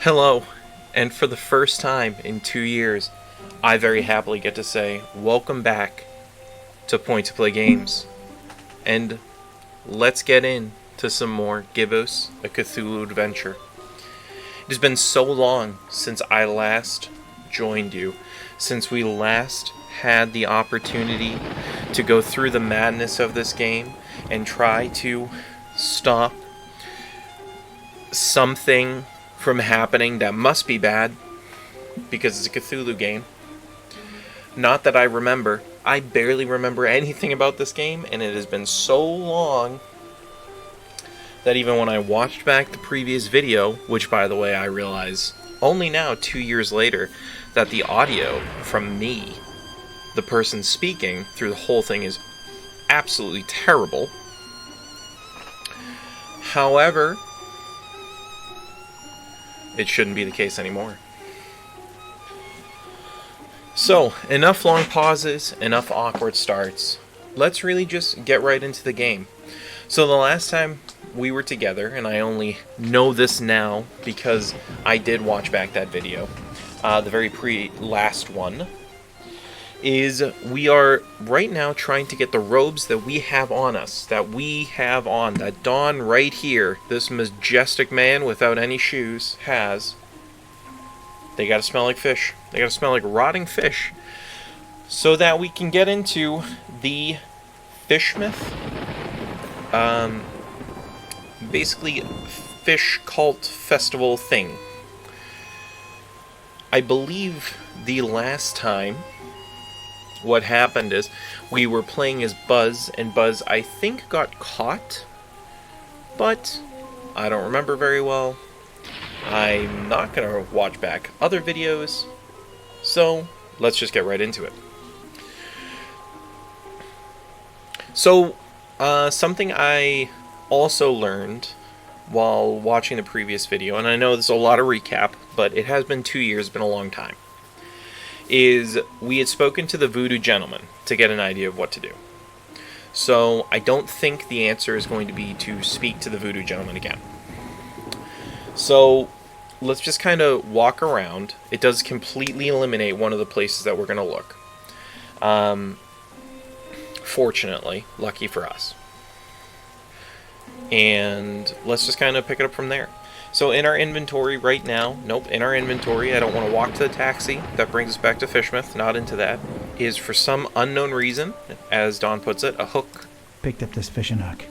Hello, and for the first time in 2 years, I very happily get to say welcome back to Point to Play Games. And let's get into some more Gibbous, a Cthulhu adventure. It has been so long since I last joined you, since we last had the opportunity to go through the madness of this game and try to stop something from happening that must be bad because it's a Cthulhu game. Not that I remember. I barely remember anything about this game, and it has been so long that even when I watched back the previous video, which by the way I realize only now 2 years later that the audio from me, the person speaking through the whole thing, is absolutely terrible. However, it shouldn't be the case anymore. So, enough long pauses, enough awkward starts. Let's really just get right into the game. So the last time we were together, and I only know this now because I did watch back that video, the very last one, is we are right now trying to get the robes that we have on us, that Don right here, this majestic man without any shoes, has. They gotta smell like fish. They gotta smell like rotting fish. So that we can get into the fish myth. Basically, fish cult festival thing. I believe the last time what happened is we were playing as Buzz, and Buzz, I think, got caught, but I don't remember very well. I'm not going to watch back other videos, so let's just get right into it. So, something I also learned while watching the previous video, and I know there's a lot of recap, but it has been 2 years, been a long time, is we had spoken to the voodoo gentleman to get an idea of what to do. So I don't think the answer is going to be to speak to the voodoo gentleman again. So let's just kind of walk around. It does completely eliminate one of the places that we're going to look. Fortunately, lucky for us. And let's just kind of pick it up from there. So in our inventory right now, I don't want to walk to the taxi. That brings us back to Fishmouth, not into that. Is for some unknown reason, as Don puts it, a hook. Picked up this fishing hook.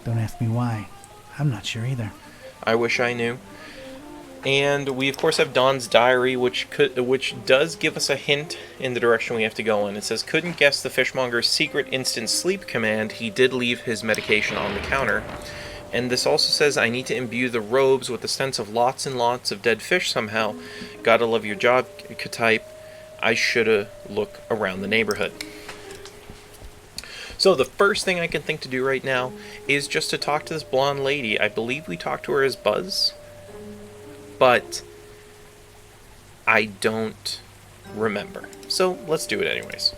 Don't ask me why. I'm not sure either. I wish I knew. And we of course have Don's diary, which does give us a hint in the direction we have to go in. It says, couldn't guess the fishmonger's secret instant sleep command. He did leave his medication on the counter. And this also says, I need to imbue the robes with the sense of lots and lots of dead fish somehow. Gotta love your job, type. I shoulda look around the neighborhood. So the first thing I can think to do right now is just to talk to this blonde lady. I believe we talked to her as Buzz, but I don't remember. So let's do it anyways.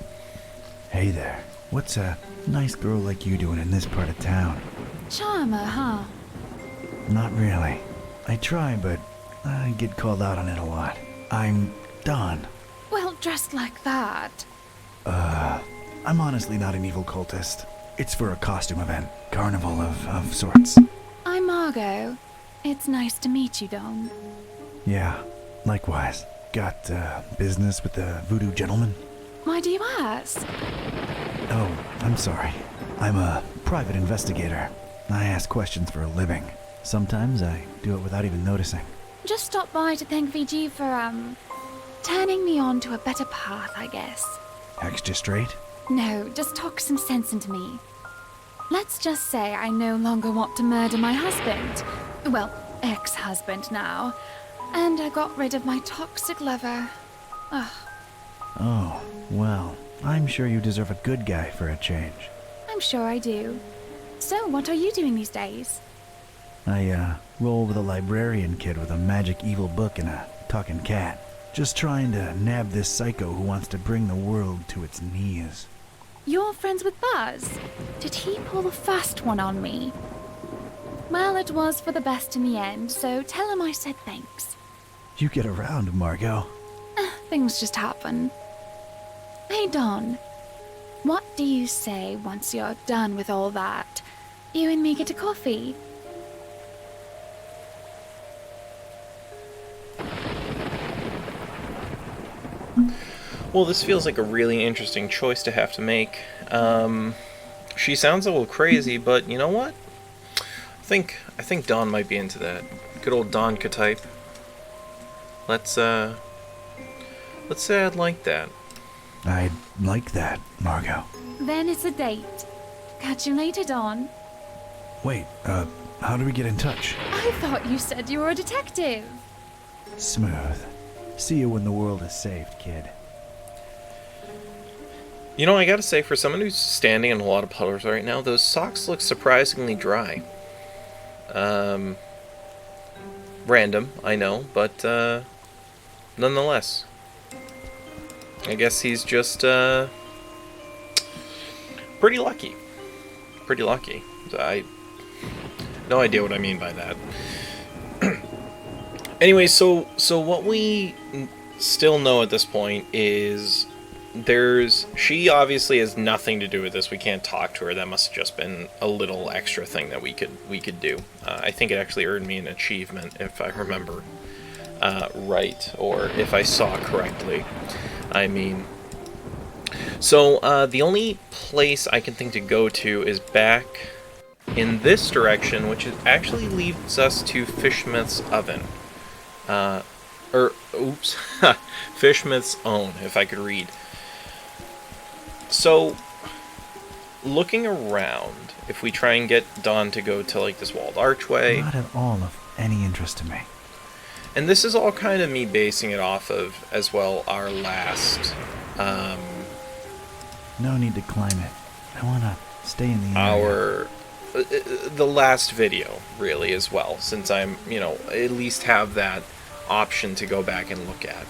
Hey there. What's a nice girl like you doing in this part of town? Charmer, huh? Not really. I try, but I get called out on it a lot. I'm Don. Well, dressed like that. I'm honestly not an evil cultist. It's for a costume event. Carnival of sorts. I'm Margot. It's nice to meet you, Don. Yeah, likewise. Got business with the voodoo gentleman? Why do you ask? Oh, I'm sorry. I'm a private investigator. I ask questions for a living. Sometimes I do it without even noticing. Just stopped by to thank VG for, turning me on to a better path, I guess. Extra straight? No, just talk some sense into me. Let's just say I no longer want to murder my husband. Well, ex-husband now. And I got rid of my toxic lover. Ugh. Oh, well, I'm sure you deserve a good guy for a change. I'm sure I do. So, what are you doing these days? I, roll with a librarian kid with a magic evil book and a talking cat. Just trying to nab this psycho who wants to bring the world to its knees. You're friends with Buzz? Did he pull the fast one on me? Well, it was for the best in the end, so tell him I said thanks. You get around, Margot. Things just happen. Hey, Don. What do you say once you're done with all that? You and me get a coffee. Well, this feels like a really interesting choice to have to make. She sounds a little crazy, but you know what? I think Don might be into that. Good old Don type. Let's say I'd like that. I'd like that, Margot. Then it's a date. Catch you later, Don. Wait, how do we get in touch? I thought you said you were a detective. Smooth. See you when the world is saved, kid. You know, I gotta say, for someone who's standing in a lot of puddles right now, those socks look surprisingly dry. Random, I know, but, nonetheless. I guess he's just, pretty lucky. Pretty lucky. No idea what I mean by that. Anyway, so what we still know at this point is she obviously has nothing to do with this. We can't talk to her. That must have just been a little extra thing that we could do. I think it actually earned me an achievement, if I remember right, or if I saw correctly. I mean, so the only place I can think to go to is back in this direction, which actually leads us to Fishsmith's Oven. Fishsmith's Own, if I could read. So, looking around, if we try and get Don to go to, like, this walled archway... Not at all of any interest to me. And this is all kind of me basing it off of, as well, our last... No need to climb it. I want to stay in the area. The last video, really, as well, since I'm, at least have that option to go back and look at.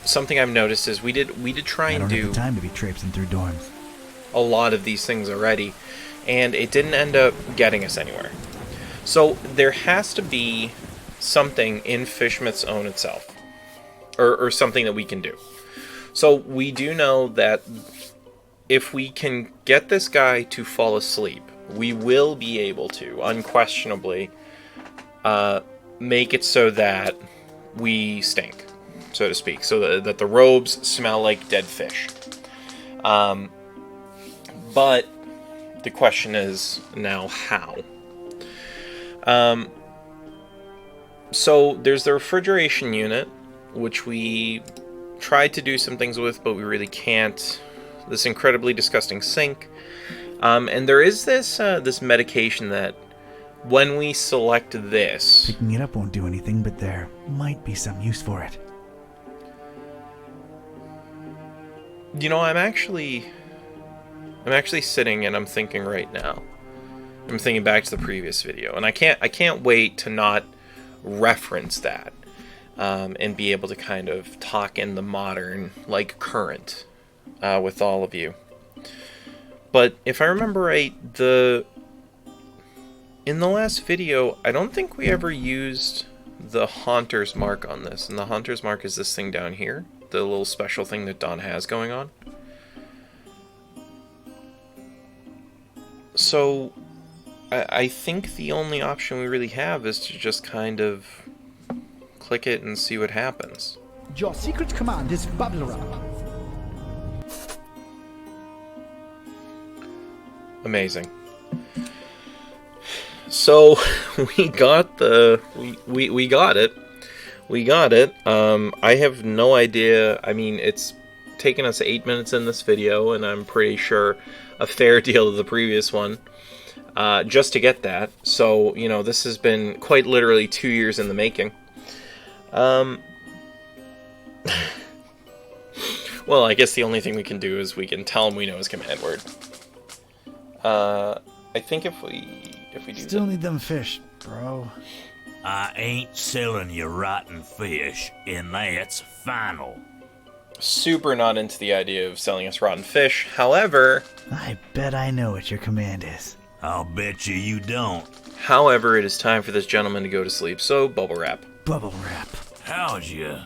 Something I've noticed is we did try and do... I don't have the time to be traipsing through dorms. A lot of these things already, and it didn't end up getting us anywhere. So there has to be something in Fishsmith's Own itself, or something that we can do. So we do know that if we can get this guy to fall asleep, we will be able to, unquestionably, make it so that we stink, so to speak, so that the robes smell like dead fish. But the question is now how. So there's the refrigeration unit, which we tried to do some things with, but we really can't. This incredibly disgusting sink. And there is this medication that when we select this... Picking it up won't do anything, but there might be some use for it. I'm actually sitting and I'm thinking right now. I'm thinking back to the previous video, and I can't wait to not reference that, and be able to kind of talk in the modern, like, current, with all of you. But if I remember right, in the last video, I don't think we ever used the Haunter's Mark on this, and the Haunter's Mark is this thing down here, the little special thing that Don has going on. So I think the only option we really have is to just kind of click it and see what happens. Your secret command is Bubbler. Amazing. So we got we got it. We got it. I have no idea. I mean, it's taken us 8 minutes in this video, and I'm pretty sure a fair deal of the previous one, just to get that. So, this has been quite literally 2 years in the making. Well, I guess the only thing we can do is we can tell him we know his command word. I think if we do Still need them fish, bro. I ain't selling you rotten fish, and that's final. Super not into the idea of selling us rotten fish. However... I bet I know what your command is. I'll bet you don't. However, it is time for this gentleman to go to sleep, so bubble wrap. Bubble wrap. How's ya?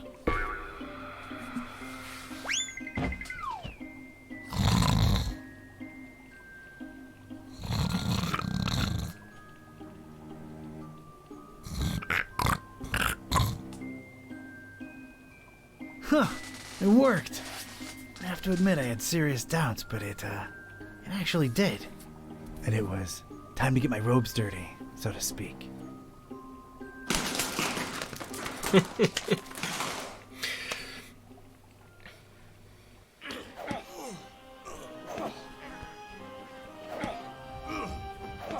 Huh. It worked. I have to admit I had serious doubts, but it actually did. And it was time to get my robes dirty, so to speak.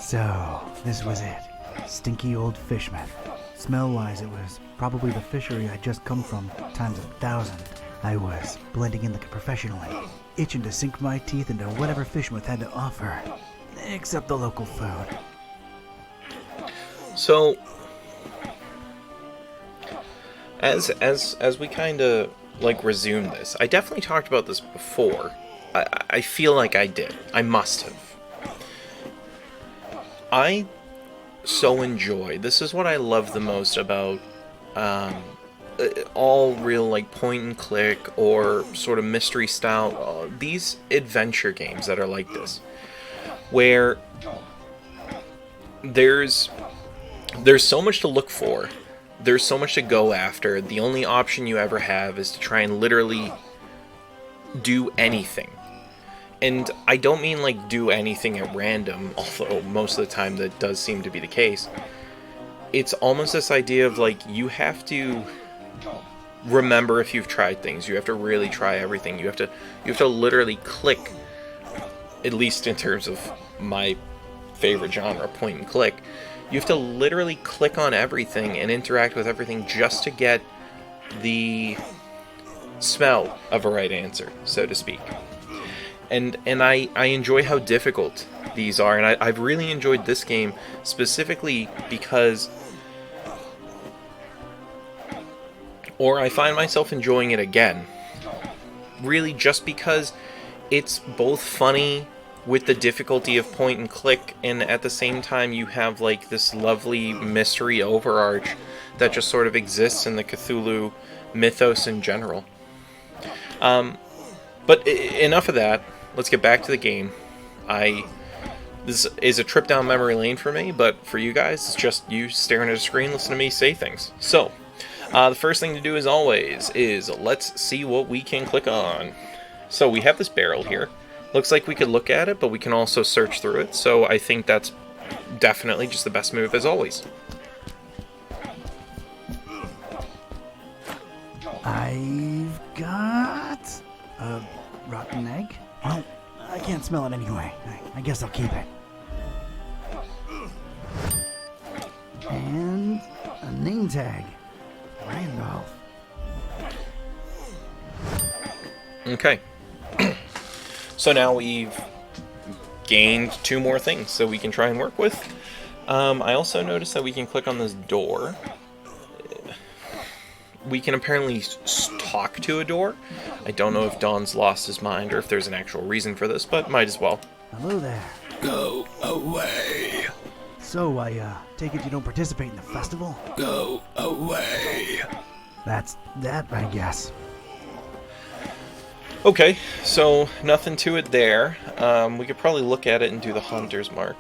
So, this was it. Stinky old fishman. Smell-wise, it was probably the fishery I'd just come from, times 1,000. I was blending in like a professionally, itching to sink my teeth into whatever Fishmouth had to offer, except the local food. So, as we kind of like resume this, I definitely talked about this before. I feel like I did. I must have. I so enjoy. This is what I love the most about all real like point and click or sort of mystery style these adventure games that are like this, where there's so much to look for, there's so much to go after. The only option you ever have is to try and literally do anything. And I don't mean like do anything at random, although most of the time that does seem to be the case. It's almost this idea of like you have to remember if you've tried things. You have to really try everything. You have to literally click, at least in terms of my favorite genre, point and click. You have to literally click on everything and interact with everything just to get the smell of a right answer, so to speak. And I enjoy how difficult these are, and I've really enjoyed this game specifically because, or I find myself enjoying it again, really just because it's both funny with the difficulty of point and click, and at the same time you have like this lovely mystery overarch that just sort of exists in the Cthulhu mythos in general. But enough of that. Let's get back to the game. This is a trip down memory lane for me, but for you guys, it's just you staring at a screen, listening to me say things. So, the first thing to do, as always, is let's see what we can click on. So we have this barrel here. Looks like we could look at it, but we can also search through it. So I think that's definitely just the best move, as always. I've got a rotten egg. Well, I can't smell it anyway. I guess I'll keep it. And a name tag. Randolph. Okay. So now we've gained 2 more things that we can try and work with. I also noticed that we can click on this door. We can apparently talk to a door. I don't know if Don's lost his mind or if there's an actual reason for this, but might as well. Hello there. Go away. So, I take it you don't participate in the festival? Go away. That's that, I guess. Okay, so nothing to it there. We could probably look at it and do the hunter's mark.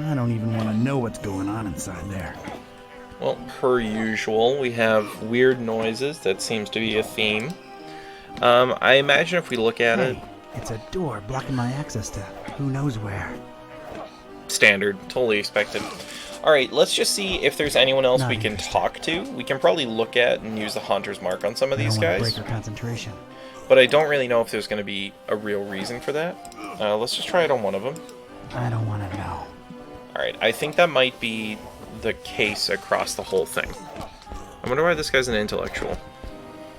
I don't even want to know what's going on inside there. Well, per usual, we have weird noises. That seems to be a theme. I imagine if we look at it... It's a door blocking my access to who knows where. Standard. Totally expected. Alright, let's just see if there's anyone else Not we can interested. talk to. We can probably look at and use the hunter's mark on some of these I don't want to guys. break her concentration. But I don't really know if there's going to be a real reason for that. Let's just try it on one of them. I don't want to know. Alright, I think that might be the case across the whole thing. I wonder why this guy's an intellectual.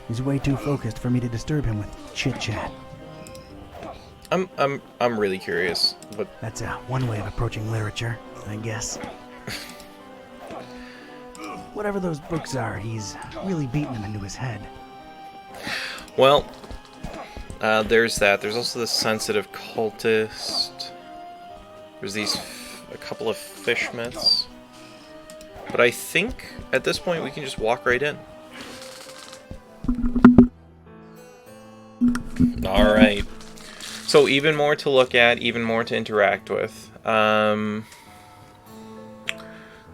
He's way too focused for me to disturb him with chit-chat. I'm really curious. But That's one way of approaching literature, I guess. Whatever those books are, he's really beating them into his head. well, There's that. There's also the sensitive cultist. There's a couple of fish myths. But I think at this point we can just walk right in. Alright. So even more to look at, even more to interact with.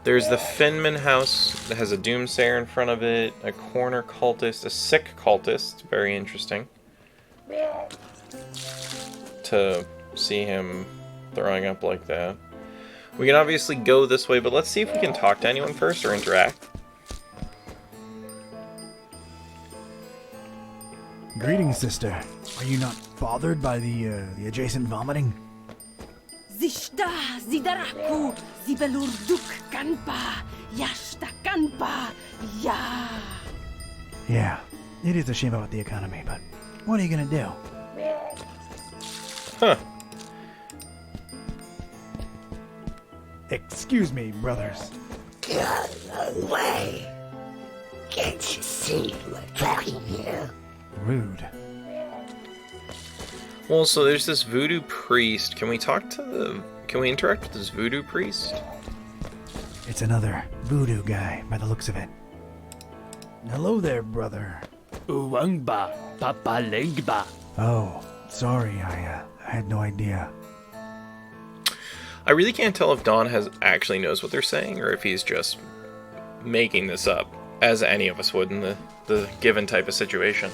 There's the Finman house that has a doomsayer in front of it, a corner cultist, a sick cultist, very interesting. To see him throwing up like that. We can obviously go this way, but let's see if we can talk to anyone first or interact. Greetings, sister. Are you not bothered by the adjacent vomiting? Zishta zidaraku zibelurduk kanpa yashta kanpa ya. Yeah, it is a shame about the economy, but what are you gonna do? Huh. Excuse me, brothers. Get away! Can't you see we're talking here? Rude. Well, so there's this voodoo priest. Can we interact with this voodoo priest? It's another voodoo guy, by the looks of it. Hello there, brother. Uwangba, papalengba. Oh, sorry, I had no idea. I really can't tell if Don actually knows what they're saying, or if he's just making this up, as any of us would in the given type of situation.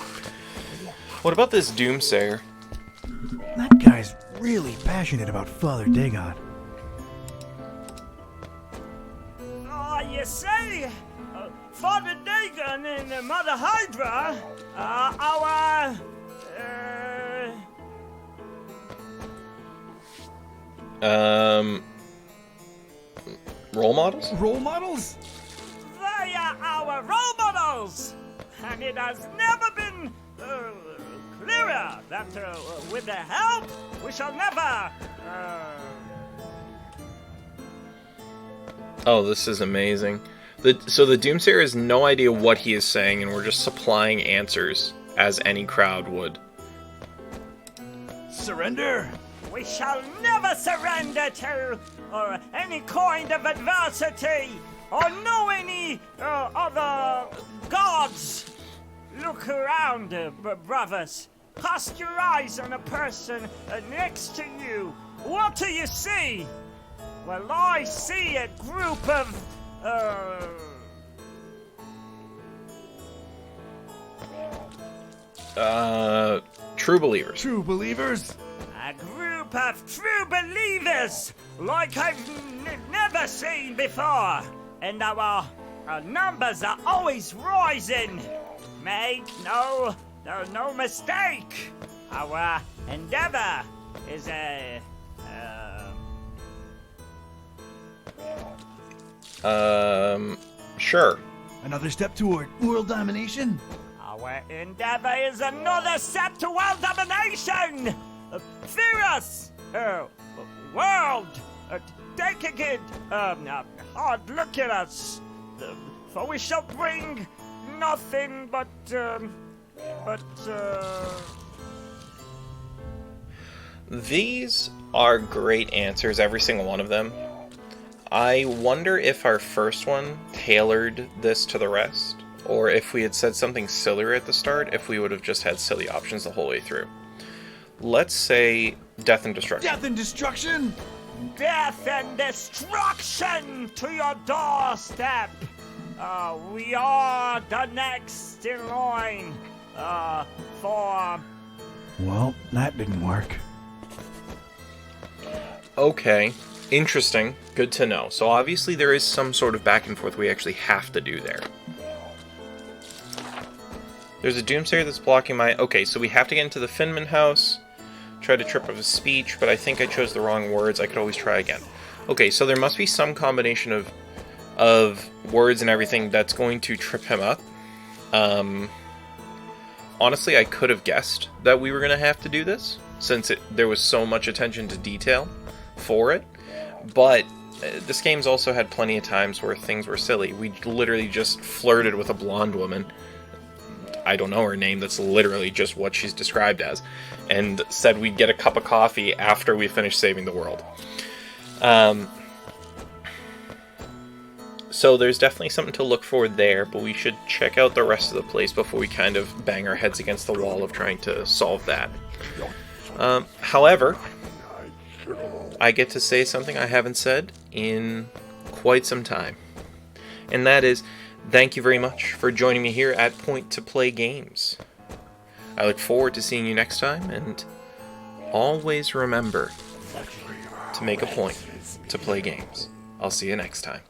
What about this doomsayer? That guy's really passionate about Father Dagon. You see, Father Dagon and Mother Hydra are our... Role models? Role models? They are our role models! And it has never been clearer that with their help, we shall never... Oh, this is amazing. So the Doomsayer has no idea what he is saying, and we're just supplying answers, as any crowd would. Surrender? We shall never surrender to any kind of adversity or know any other gods. Look around, brothers. Cast your eyes on a person next to you. What do you see? Well, I see a group of true believers. True believers? A group of true believers like I've never seen before. And our numbers are always rising. Make no mistake. Our endeavor is Sure. Another step toward world domination? Our endeavor is another step to world domination! Fear us! World! Take a good, hard look at us! For we shall bring nothing but... These are great answers, every single one of them. I wonder if our first one tailored this to the rest, or if we had said something sillier at the start, if we would have just had silly options the whole way through. Let's say death and destruction. Death and destruction? Death and destruction to your doorstep! We are the next in line for... Well, that didn't work. Okay, interesting. Good to know. So obviously there is some sort of back and forth we actually have to do there. There's a Doomsayer that's blocking my... Okay, so we have to get into the Finman house. Try to trip up his speech, but I think I chose the wrong words. I could always try again. Okay, so there must be some combination of words and everything that's going to trip him up. Honestly, I could have guessed that we were going to have to do this, since there was so much attention to detail for it. But this game's also had plenty of times where things were silly. We literally just flirted with a blonde woman. I don't know her name, that's literally just what she's described as, and said we'd get a cup of coffee after we finished saving the world. So there's definitely something to look for there, but we should check out the rest of the place before we kind of bang our heads against the wall of trying to solve that. However, I get to say something I haven't said in quite some time. And that is, thank you very much for joining me here at Point to Play Games. I look forward to seeing you next time, and always remember to make a point to play games. I'll see you next time.